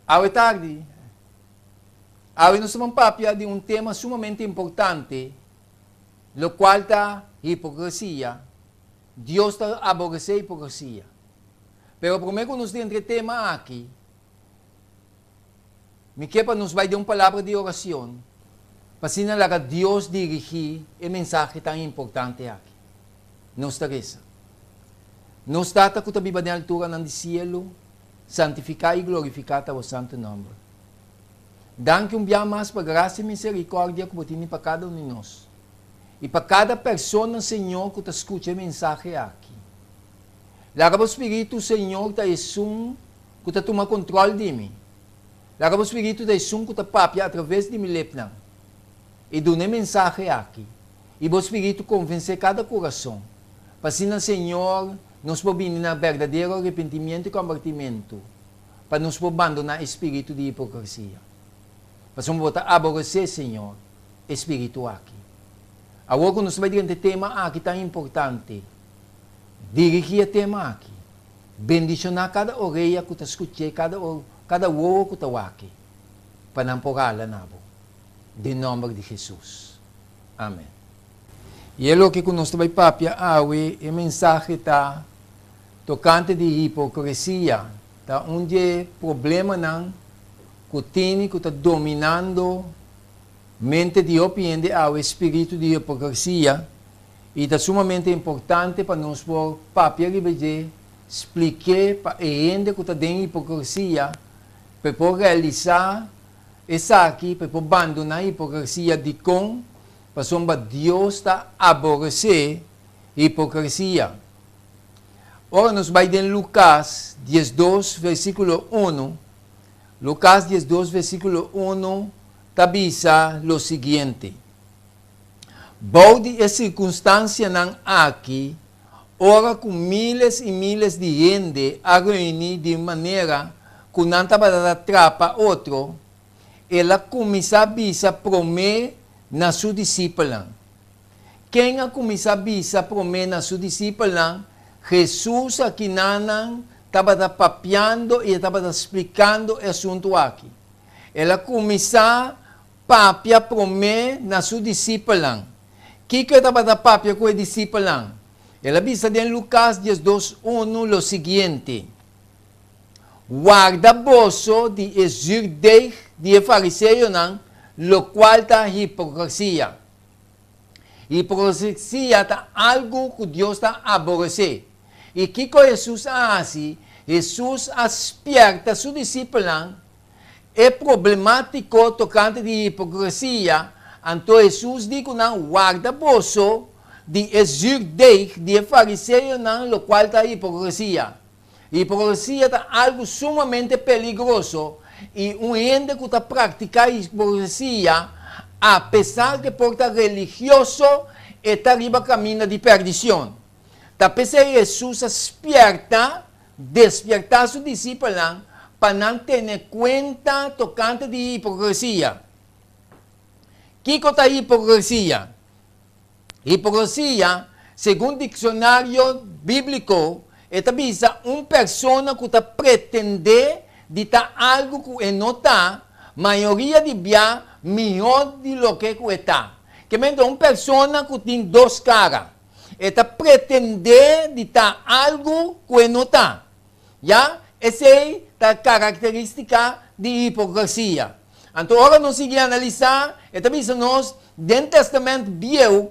Hoje tarde, hoje nós vamos falar de um tema sumamente importante, o qual é hipocrisia. Deus está aborrecendo a hipocrisia. Pero primeiro que nós temos entre tema aqui, me quer para nos vai dar uma palavra de oração, para sinalar que Deus dirigir o mensagem tão importante aqui. Nos Teresa. Nos data que tabi na altura ng cielo, santificar e glorificar o santo nome. Dan que dia mais para graça e misericórdia que botini para cada um de nós. E para cada pessoa, Senhor, que escuta a mensagem aqui. Laga o Espírito, Senhor, que que toma controle de mim. Laga o Espírito, que papia através de mim lepnan. E dá a mensagem aqui. E o Espírito convence cada coração. Para assim, Senhor, nos podemos na verdadeiro arrependimento e convertimento. Para nos abandonar o espírito de hipocrisia. Para nos botar a aborrecer, Senhor, espírito aqui. Agora, nós vamos diante tema aqui tão importante. Dirigir o tema aqui. Bendicionar cada orelha que está escutando, cada ovo que está aqui. Para não pôr ala na bo. Em nome de Jesus. Amém. E é o que nós vamos falar hoje, a mensagem está tocante de hipocrisia. Tá onde problema não que está dominando mente de opinião ao espírito de hipocrisia. E é sumamente importante para nós por papel e explicar para a gente que está dentro de hipocrisia, para realizar isso aqui, para abandonar a hipocrisia de com, para Deus está aborrecer a hipocrisia. Ora, nós vamos em Lucas 12, versículo 1. Lucas 12, versículo 1, tabisa o seguinte. Bode a circunstância não aqui, ora com miles e miles de gente a reunir de maneira que não estava a atrapar outro, ela começa a bisa prometer na sua discípula. Quem a começa a bisa prometer na sua discípula, Jesus aqui não estava papiando e estava explicando o assunto aqui. Ela começa a papia prometer na sua discípula. Que estava papia com o discípula? Ela bisa em Lucas 12:1 o seguinte. Guarda bolso de exurdeir de fariseu não, lo qual está hipocrisia. Hipocrisia está algo que Deus está aborrecer. E que Jesus faz? Jesus aspierta seu discípulo. É problemático tocante de hipocrisia. Então Jesus diz que não guarda bolso de exurdeir de fariseu não, lo qual está hipocrisia. Hipocrisia está algo sumamente perigoso. E um ente que está praticando hipocrisia, apesar de portar religioso, está arriba caminho de perdição. Talvez Jesus despertar seu discípulo para não ter conta tocante de hipocrisia. Que é a hipocrisia? Hipocrisia, segundo o dicionário bíblico, é uma pessoa que está pretendendo de estar algo que não está, maioria de dia melhor do que está. Que é uma pessoa que tem duas caras. Está pretendendo de estar algo que não está. Já? Essa é a característica de hipocrisia. Então, agora nós seguimos a analisar, e também nós, dentro do Testamento Velho,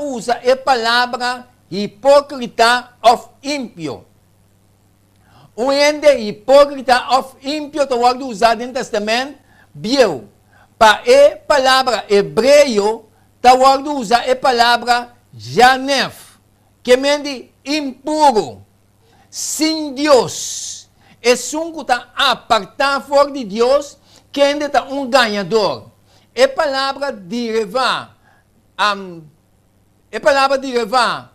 usa a palavra hipócrita of ímpio. O ende hipócrita of ímpio está usado dentro do Testamento Velho. Para a palavra hebreu, está usado a palavra janef, que mende impuro, sem Deus. É um que está apartado fora de Deus, que ainda está ganhador. É palavra de revá. É palavra de revá.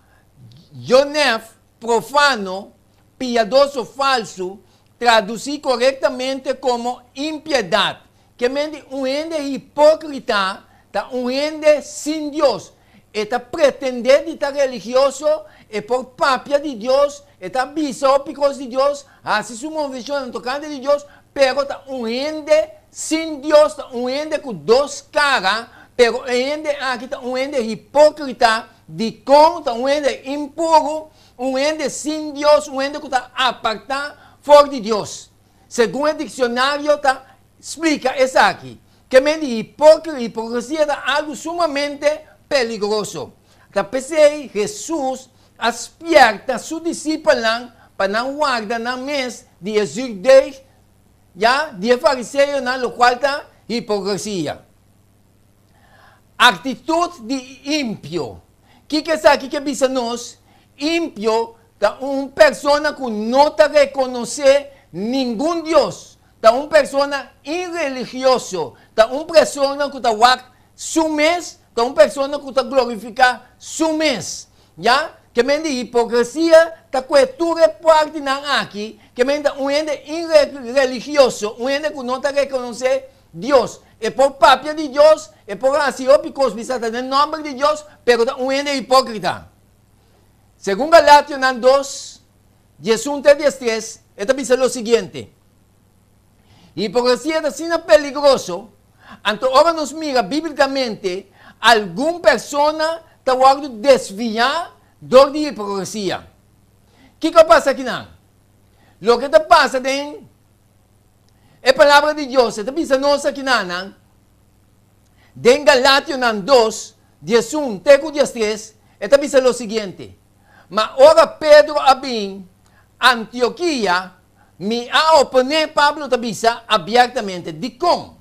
Jonef, profano, piadoso falso, traduzir corretamente como impiedade. Que mende ende hipócrita, tá ende sem Deus. Está pretendendo estar religioso, e por papia de Deus, está bisópicos de Deus, assim uma visão tocante de Deus, pero está un ende sin Dios, está un ende con dos caras, pero el ende aquí está un ende hipócrita, está un ende impuro, un ende sin Dios, un ende que está apartado fuera de Dios. Según el diccionario, explica eso aquí. Que mente hipocresía es algo sumamente peligroso. Pensei, Jesús despierta su discípulo para não guardar na mes de exudez, de fariseu, lo qual está hipocrisia. Atitude de ímpio. Que é isso aqui que diz nós? Ímpio é uma pessoa que não reconhece nenhum Deus. É uma pessoa irreligiosa. É uma pessoa que está sumes, é uma pessoa que está glorificando sumes. Que mente hipocrisia está cultura parte na aqui, que mente um ente irreligioso, um ente que não está reconhece Deus. É por papia de Deus, é por assim, porque está no nome de Deus, pero é um ente hipócrita. Segundo Galátios 2, 11 a 13, está dizendo o seguinte: hipocrisia é assim peligroso, então agora nos mira bíblicamente, alguma pessoa está desviar de hipocrisia. ¿Qué pasa aquí? Lo que te pasa es la palabra de Dios. Te dice aquí en Galatios 2, 11, 13, te dice lo siguiente. Mas ahora Pedro abin Antioquía, me ha oponer Pablo te dice abiertamente. ¿De cómo?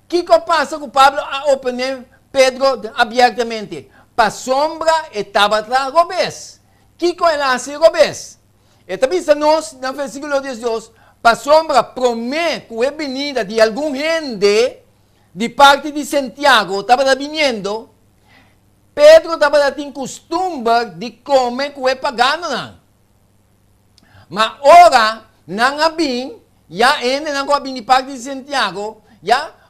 ¿Qué pasa con Pablo a oponer Pedro abiertamente? Para sombra estaba atrás Robés. ¿Qué él hace Robés? Esta vez nos, en el versículo 18, para sombra promete que la venida de algún gente de parte de Santiago estaba viniendo. Pedro estaba teniendo costumbre de comer con el pagano. Mas ahora, não abin, ainda não abin de parte de Santiago,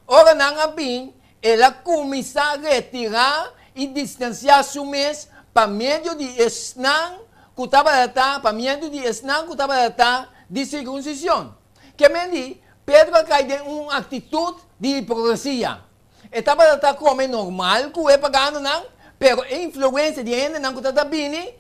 ahora não abin, ela começa a retirar e distanciar su mes para meio de esnan que estava para meio de esnan que estava de circuncisão. Que me diz, Pedro cai de uma atitude de hipocrisia. Estava como normal que é pagando não, pero a influência de ainda não que está vindo,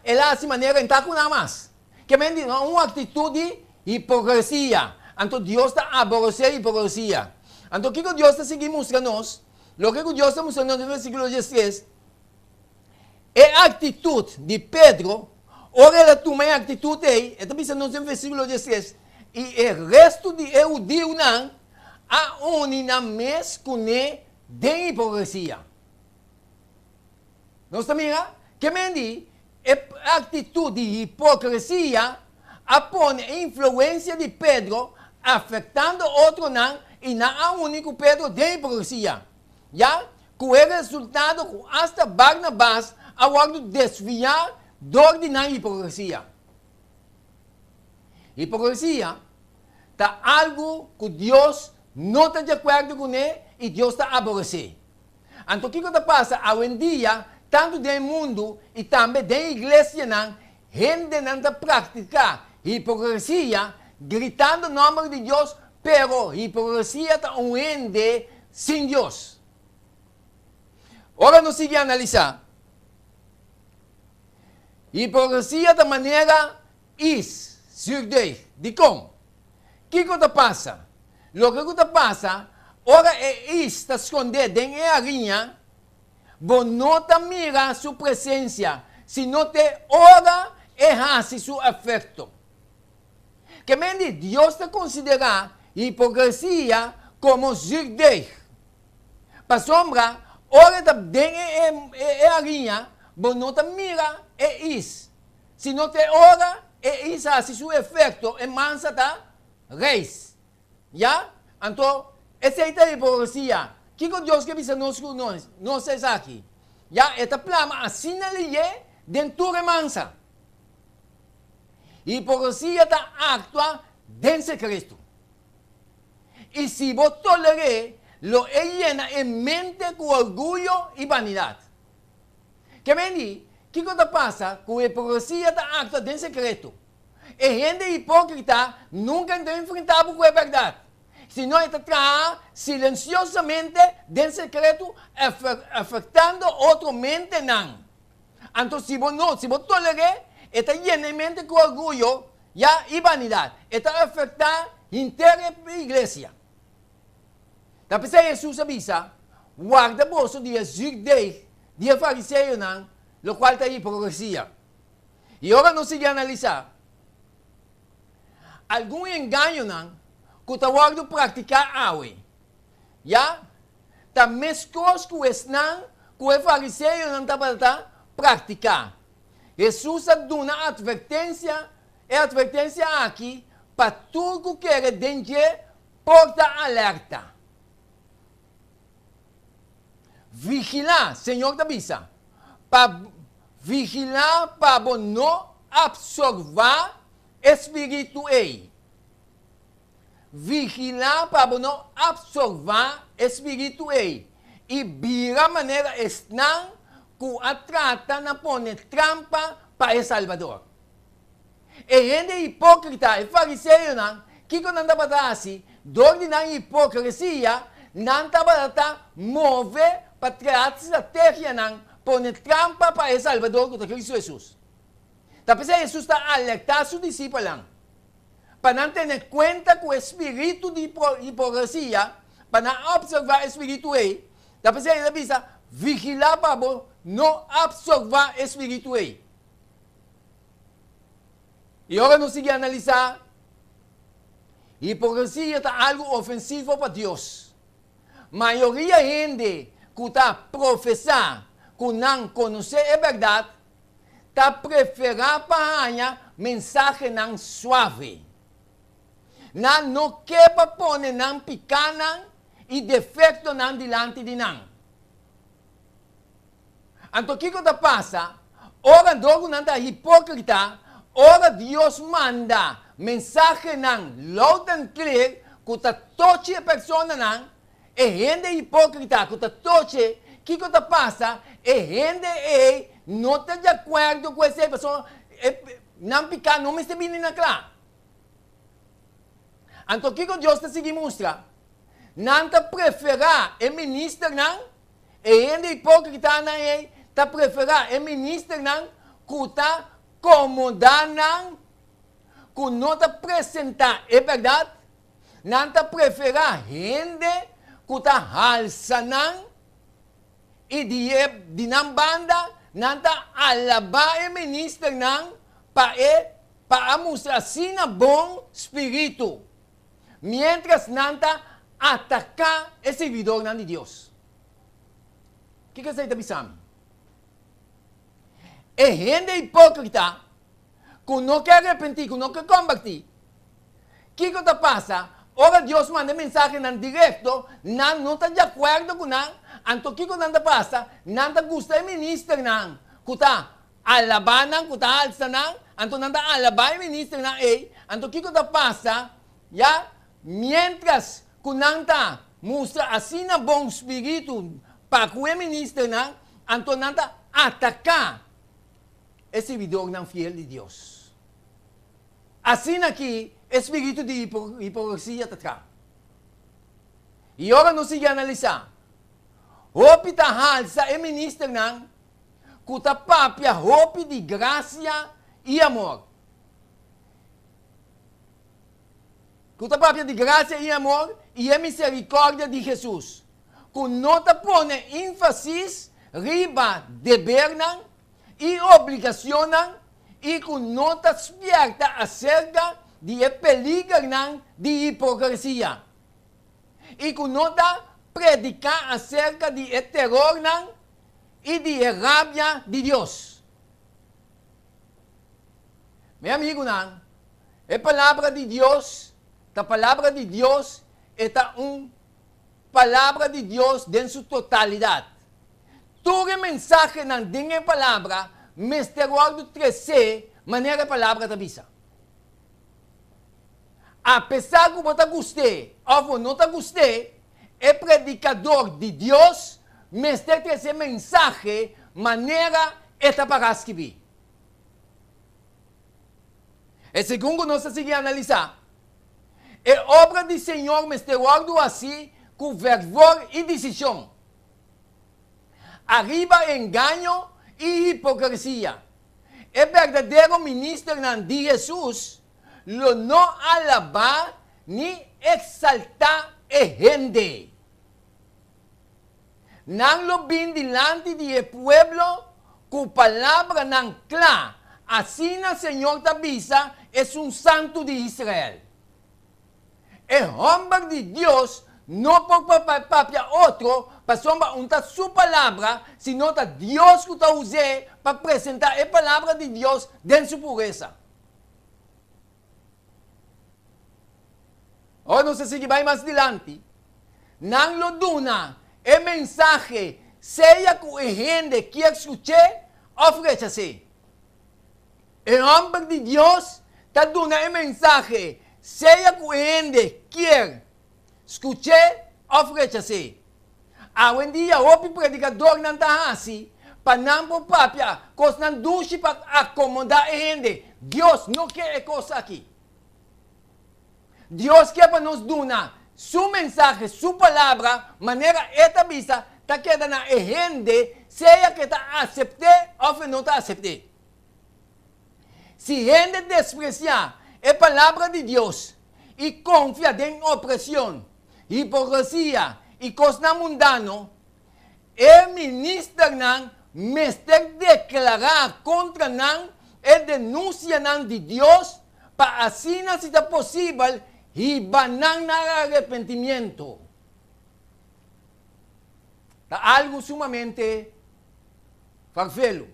ela assim maneira entrar com nada mais. Que me diz, uma atitude de hipocrisia. Então Deus está aborrecendo a hipocrisia. Então o que Deus está seguindo mostrando-nos? Lo que Dios está mostrando en el versículo 16 es la actitud de Pedro, ahora la toma en actitud de él, está pensando en el versículo 16, y el resto de judíos a una mes con él de hipocresía. ¿No está mira? Que me dice, la actitud de hipocresía pone influencia de Pedro afectando a otro y no a único Pedro de hipocresía. Com o resultado que hasta Barnabás agora desviar de ordenar hipocrisia. Hipocrisia está algo que Deus não está de acordo com ele e Deus está aborrecendo. Então o que passa? Hoje em dia, tanto no mundo e também na igreja, gente não está praticando hipocrisia, gritando o nome de Deus, pero hipocrisia está um ende sem Deus. Agora nos sigue a analisar. Hipocrisia da maneira surdez. De como? O que passa? O que passa, ora está escondido em a linha, você não mira sua presença, se não te ora, errasse seu afeto. Que mente Deus te considera hipocrisia como surdez. Para sombra, ora está dentro a linha, você não mira isso. Se não te ora, isso hace seu efeito, e mansa tá reis. Então, essa é a hipocrisia. O que Deus quer dizer nós é aqui? Esta plama assim ali é dentro de mansa. Hipocrisia está atua dentro de Cristo. E se você tolerar, lo llena en mente con orgullo y vanidad. ¿Qué me dice? ¿Qué pasa? Que la hipocresía está acta en secreto. gente hipócrita nunca está enfrentado con la verdad, sino está silenciosamente en secreto afectando otra mente. Entonces, si vos tolerás, está llenamente con orgullo y vanidad. Está afectando entera la iglesia. Entonces Jesús avisa, guarda vos de judeu, de fariseo, lo cual está hipocresía. Y ahora nos sigue a analizar. Algún engaño que te guardo practicar hoy. Ya? Está mezclas que están que el fariseo no está practicar. Jesús ha dado una advertencia aquí para todo que quiere danger, porta alerta. Vigilar, Señor te avisa, para vigilar para no absorber espíritu. Vigilar para no absorber espíritu. Y vira manera están que tratan de poner trampa para el Salvador. E gente hipócrita, el fariseo, que quando anda para assim, dor de hipocrisia, não está para mover para criar estratégia, poner trampa para el Salvador, que é Cristo Jesus. Então, Jesus está alertando seus discípulos para não ter conta com o espírito de hipocrisia, para não observar o espírito. Então, ele diz, vigilar para não absorver o espírito. E agora nós seguimos a analisar. Hipocrisia é algo ofensivo para Deus. Maioria de gente que está professando, que não conhece a verdade, está preferindo para mensagem não suave. Não quer para pôr não picar e defeito não diante de não. Então, o que passa? Ora, dogo não está hipócrita. Ora, Deus manda mensagem não loud and clear que está toche a pessoa não. E gente hipócrita que está toche. O que passa? E gente não está de acordo com essa pessoa. Não picar, não me está vindo na clara. Então, o que Deus está se mostra? Não está preferir o ministro não. E gente hipócrita não está preferir o ministro não que está acomodando, que não está apresentar a verdade. Não está preferir gente que está alçando e de não banda, não está alabar o ministro não para mostrar assim um bom espírito. Mientras não está atacar o servidor de Deus. O que você está pensando? É gente hipócrita que não quer arrepender, que não quer convertir. O que passa? Ora, Deus manda mensagem direto, não está de acordo com não. Então, o que passa? Não gosta do ministro, que está alabando, que está alçando, então não está alabando o ministro. Então, o que passa? Mientras que não está mostrando assim um bom espírito para o ministro, então não está atacar esse servidor não fiel de Deus. Assim aqui, espírito de hipocrisia está. E agora nós seguimos a analisar. Hope está alça o ministro não, que está papia hope de graça e amor. Que está papia de graça e amor e a misericórdia de Jesus. Que não está pondo ênfase riba dever não, e obrigação não, e que não está despierta acerca de peligro de hipocrisia. E que não está predicar acerca de terror não, e de rabia de Deus. Meu amigo, não, a palavra de Deus, a palavra de Deus é uma palavra de Deus em sua totalidade. Toda mensagem não tem a palavra, mas te guardo 13 maneira a palavra te avisa. Apesar que você gostei ou não te gostei, é predicador de Deus, mas te 13 mensagem, maneira esta para escrever. E segundo nós seguimos a analisar, é obra do Senhor misteriordo assim, com fervor e decisão. Arriba engano e hipocrisia. É verdadeiro ministro de Jesus, lo não alabar ni exaltar a gente. Não lo bin delante de pueblo, com palavra não clara. Assim o Senhor te avisa, é santo de Israel. É homem de Deus, não por papia outro, para sombra unta sua palavra, senão que Deus que está usando para apresentar a palavra de Deus dentro de sua pureza. Ou não se sigue mais adiante. Não lo duna, o mensagem, seja que a gente quer escutar, ofereça-se. O homem de Deus está dando o mensagem, seja que a gente quer escutar, ofereça-se. Hoje em dia, o predicador não está assim, para não por própria, coisa não duche para acomodar a gente. Deus não quer coisa aqui. Deus quer para nos dar sua mensagem, sua palavra, maneira etablida, está querendo a gente, seja que está aceitar ou não está aceitar. Se a gente desprezar a palavra de Deus e confia em opressão, hipocrisia e coisas mundanas, o ministro não mestre declarar contra não e denuncia não de Deus para assim, se é possível, e banang na arrepentimiento. Algo sumamente farfelo.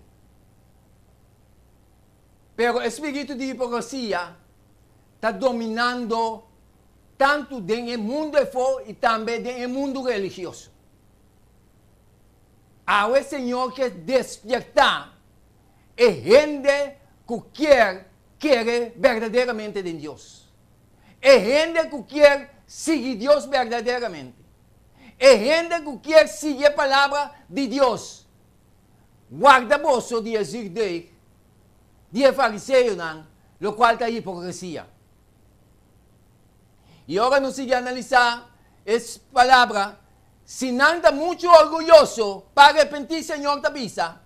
Pero o espírito de hipocrisia está dominando tanto no mundo de fora e também no mundo religioso. Ahora o Senhor quer despertar a gente que quer verdadeiramente de Deus. É gente que quer seguir Deus verdadeiramente. É gente que quer seguir a palavra de Deus. Guarda bolso de dizer de fariseu, o qual está hipocrisia. E agora nós seguimos a analisar essa palavra. Se não está muito orgulhoso para arrepentir, Senhor, te avisa,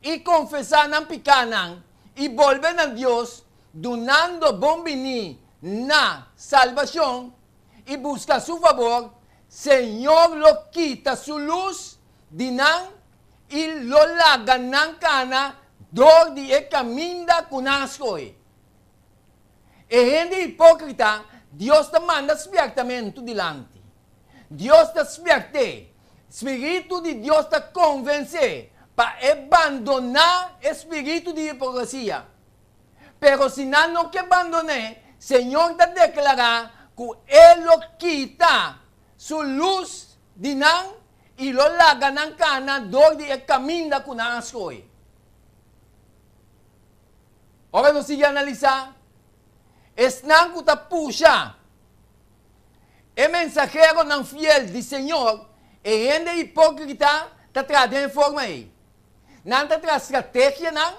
e confessar não pecar, e volver a Deus, donando bom venir na salvação e buscar su favor, Senhor lo quita su luz de nan e lo laga nan cana dor de caminda con ascoe. E gente hipócrita, Deus te manda despiertamento delante. Deus te despierte. Espírito de Deus te convence para abandonar o espírito de hipocrisia. Pero se não que abandonar, Senhor te declara que Ele lo quita su luz de nan e lo laga nan cana dor de caminda con ascoe. Agora nós seguimos a analisar. Esnan que te puxa. O mensageiro não fiel do Senhor e gente hipócrita te traz de forma aí. Não te traz estratégia não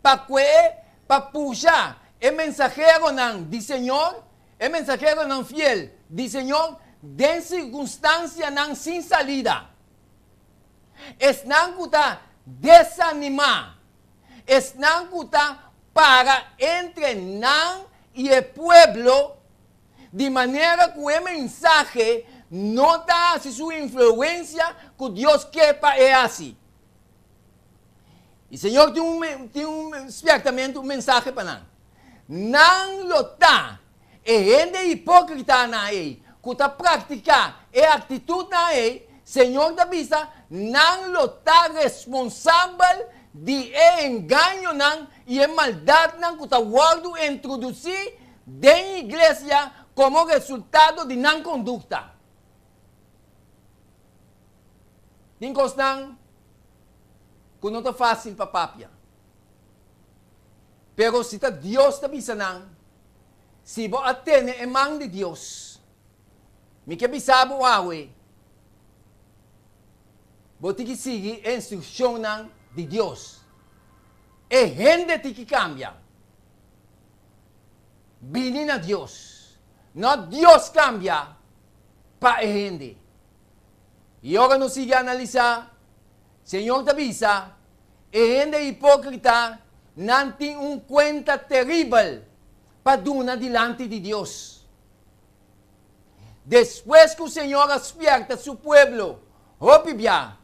para puxar o mensageiro não do Senhor, o mensageiro não fiel do Senhor, de circunstância não sem salida. Esnan que te desanimar. Esnan que te para entre não e o pueblo, de maneira que o mensaje não está sua influência que Deus quer para é assim. E o Senhor tem certamente um mensagem para nós. Não lo está. E gente hipócrita na aí, que está praticar e atitude na aí, Senhor da vista, não lo está responsável de engano não e maldade não que está guardo introduzir dentro da igreja como resultado de não conduta. Tem coisa que não é fácil para papia. Pero se Deus está avisando, se você atende a mão de Deus, me que avisar você, você tem que seguir a instrução de Deus. E gente tem que cambiar. bini na Diyos. No, Diyos cambia pa hindi. E ora non sige analisa, Senhor Tabisa, hindi ipocrita, nanting un cuenta terrible paduna dilante di Dios. Después que o Senhor despierta su pueblo, opibia,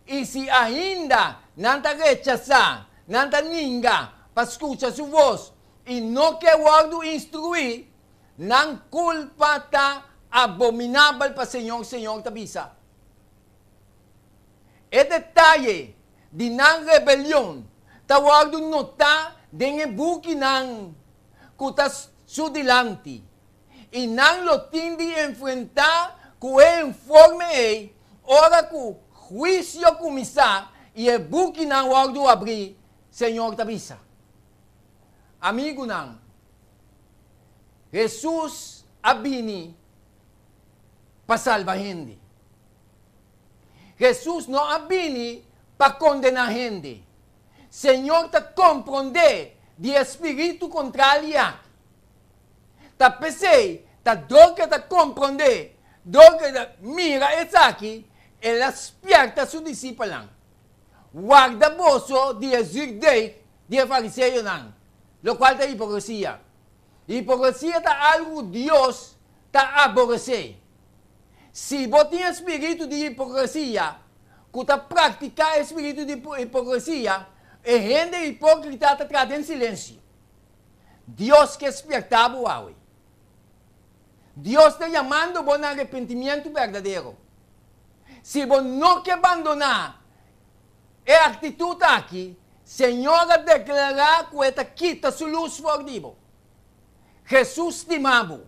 e si ainda nanta rechaza, nanta ninga, pa escucha su voz, e no que guardo instruir, nang culpa ta abominable pa Senhor Tabisa. E detalhe di nang rebelión, tawag dun nota den buki nang kutas sudilante. E nang lo tindi enfrentar ku informe ora ku juicio kumisa e buki nang wagdo abri, Senhor Tabisa. Amigo nang, Jesus abini pasalva hindi. Jesus no abini pa condenar gente. Senhor ta comprende di espírito contrário. Ta pensei, ta dor que ta comprende, dor que ta mira essa aqui, ela despierta su discípulo lang. Guarda boso di exigdei di fariseu lang. Lo qual ta hipocrisia. Hipocrisia ta algo Deus ta aborrece. Se você tem espírito de hipocrisia, que tá praticar espírito de hipocrisia, e gente hipócrita está tratando em silêncio. Deus que despertar o awe. Deus está chamando para um arrependimento verdadeiro. Se você não quer abandonar a atitude aqui, Senhor declarar que esta quita sua luz fordivo. Jesus te ama.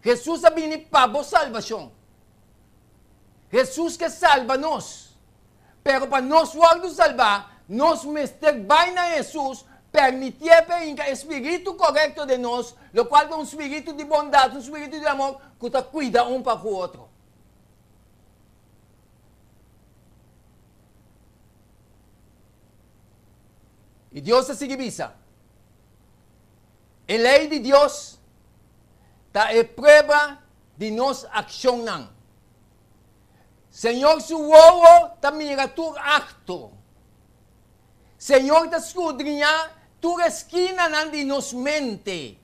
Jesus vem para a salvação. Jesus que salva-nos. Pero para nós guardar salvar, nós mester vai na Jesus, permitir que o espírito correto de nós, o qual é um espírito de bondade, um espírito de amor, que te cuida um para o outro. E Deus se significa. A lei de Deus está a prova de nossa ação não. Senhor, su uovo ta mira tu acto. Senhor, ta escudrinha tu esquina nan di nos mente.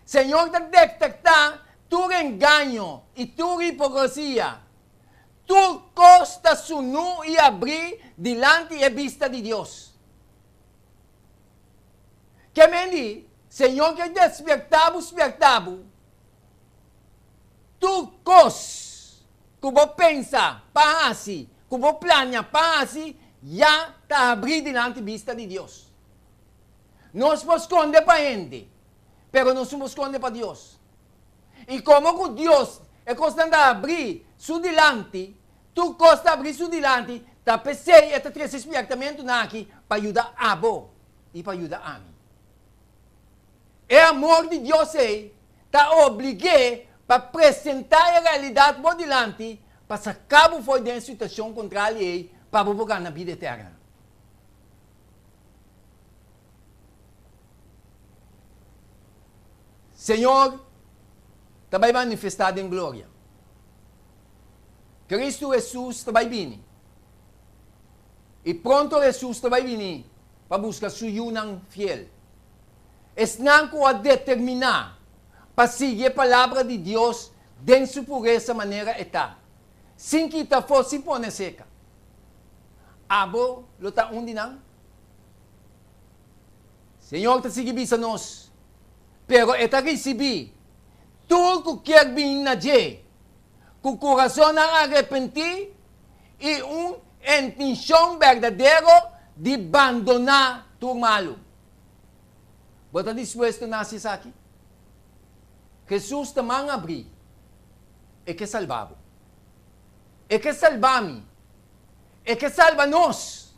Senhor, ta detecta tu engaño e tu hipocrisia. Tu costa su nu e abrir dilante e vista de Deus. Que me di, Senhor, que despertavo, tu cos. Como pensa, pasi, como plania, pasi, já está abrir diante vista de Deus. Nós nos esconde para gente, pero não nos esconde para Deus. E como Deus é constante a abrir su dilante, tu costa abrir su dilante, tá pensei e tá três experimentos aqui para ajudar a abo e para ajudar a mim. É amor de Deus aí, tá obrigado para apresentar a realidade por delante, para sacar fora de uma situação contrária para provocar na vida eterna. Senhor, também manifestado em glória. Cristo Jesus também vem. E pronto Jesus também vem para buscar sua unang fiel. Esnan ko a determinar para seguir a palavra de Deus dentro por essa maneira está. Sem que ta fosse pone seca. Abo, lo ta undi nang. Senhor, ta sige bisa nos. Pero eta recebi. Tu que quer vir na je. Com coração a arrepentir e intenção verdadeiro de abandonar tu malo. Bota dispuesto nasi sa aqui? Jesus tamang abri. E que salvavo. E que salva-me. E que salva-nos.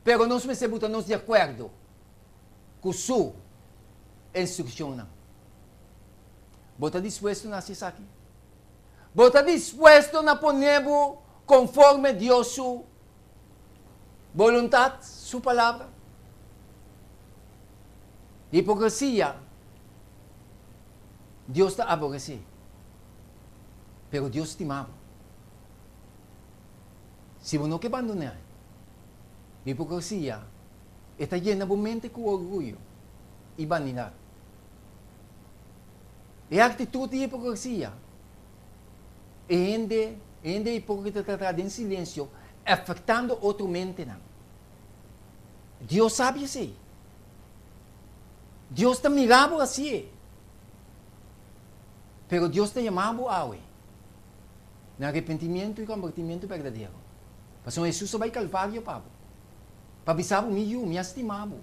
Pero nós me sebutamos de acordo com sua instrução. Bota dispuesto nasi sa aqui? Bota dispuesto na ponervo conforme Deus su voluntad, su palavra. Hipocresía, Dios te aborrece, pero Dios te ama. Si uno que abandonar, hipocresía está llena de mente con orgullo y vanidad. La actitud de hipocresía es hipócrita tratar en silencio, afectando otra mente. Dios sabe así. Dios te miraba así. Pero Dios te llamaba a hoy. En arrepentimiento y convertimiento verdadero. Pastor Jesús vai ao Calvário, Pablo. Para avisar o meu, me estimava.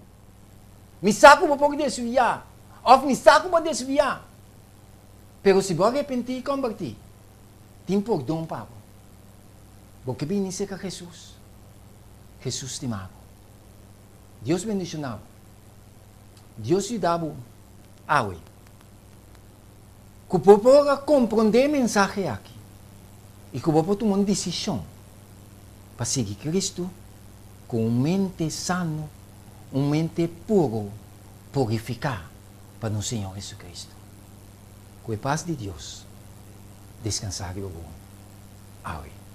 Me saco para poder desviar. Ou me saco para desviar. Pero se vou arrepentir e convertir, tem perdão, Pablo. Porque vim ser com Jesus. Jesus te amava. Deus bendicionava. Deus ajudava a hoje. Que o povo compreender a mensagem aqui. E que o povo tomar uma decisão para seguir Cristo com uma mente sana, uma mente puro, purificar para o Senhor Jesus Cristo. Com a paz de Deus, descansar e o bom. Amém.